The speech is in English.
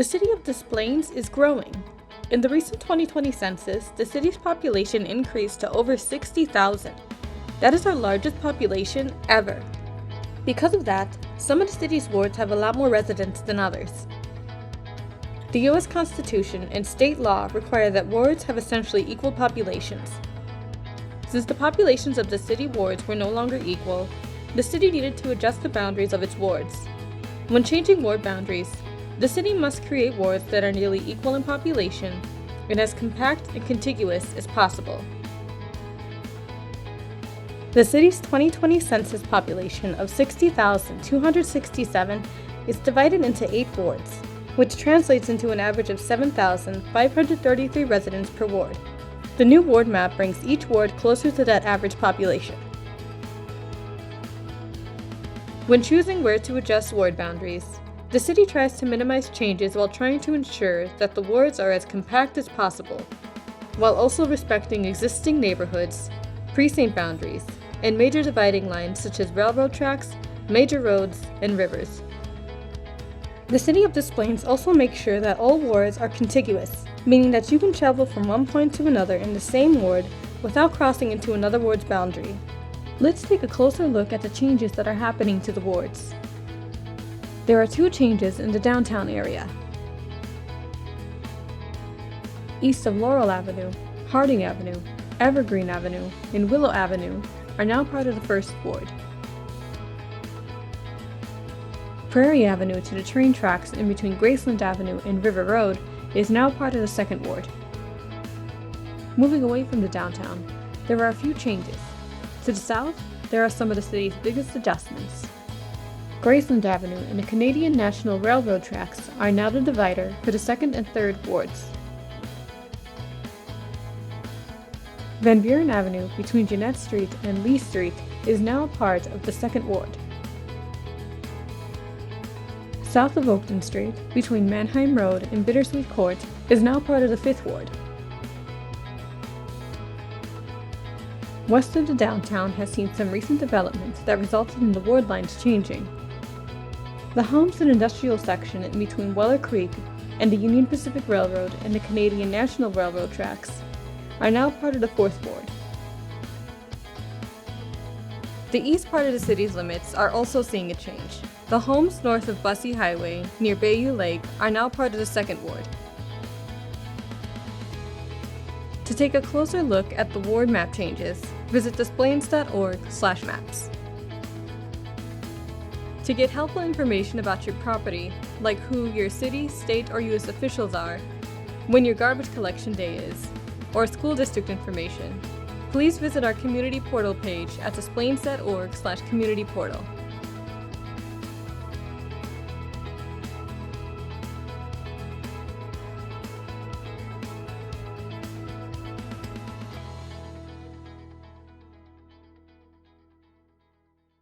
The city of Des Plaines is growing. In the recent 2020 census, the city's population increased to over 60,000. That is our largest population ever. Because of that, some of the city's wards have a lot more residents than others. The U.S. Constitution and state law require that wards have essentially equal populations. Since the populations of the city wards were no longer equal, the city needed to adjust the boundaries of its wards. When changing ward boundaries, the city must create wards that are nearly equal in population and as compact and contiguous as possible. The city's 2020 census population of 60,267 is divided into 8 wards, which translates into an average of 7,533 residents per ward. The new ward map brings each ward closer to that average population. When choosing where to adjust ward boundaries, the city tries to minimize changes while trying to ensure that the wards are as compact as possible, while also respecting existing neighborhoods, precinct boundaries, and major dividing lines such as railroad tracks, major roads, and rivers. The city of Des Plaines also makes sure that all wards are contiguous, meaning that you can travel from one point to another in the same ward without crossing into another ward's boundary. Let's take a closer look at the changes that are happening to the wards. There are 2 changes in the downtown area. East of Laurel Avenue, Harding Avenue, Evergreen Avenue, and Willow Avenue are now part of the 1st ward. Prairie Avenue to the train tracks in between Graceland Avenue and River Road is now part of the 2nd ward. Moving away from the downtown, there are a few changes. To the south, there are some of the city's biggest adjustments. Graceland Avenue and the Canadian National Railroad tracks are now the divider for the 2nd and 3rd wards. Van Buren Avenue between Jeanette Street and Lee Street is now a part of the 2nd ward. South of Oakton Street between Mannheim Road and Bittersweet Court is now part of the 5th ward. West of the downtown has seen some recent developments that resulted in the ward lines changing. The Homes and Industrial section in between Weller Creek and the Union Pacific Railroad and the Canadian National Railroad tracks are now part of the 4th ward. The east part of the city's limits are also seeing a change. The homes north of Bussey Highway near Bayou Lake are now part of the 2nd ward. To take a closer look at the ward map changes, visit desplaines.org/maps. To get helpful information about your property, like who your city, state, or U.S. officials are, when your garbage collection day is, or school district information, please visit our community portal page at desplaines.org/community portal.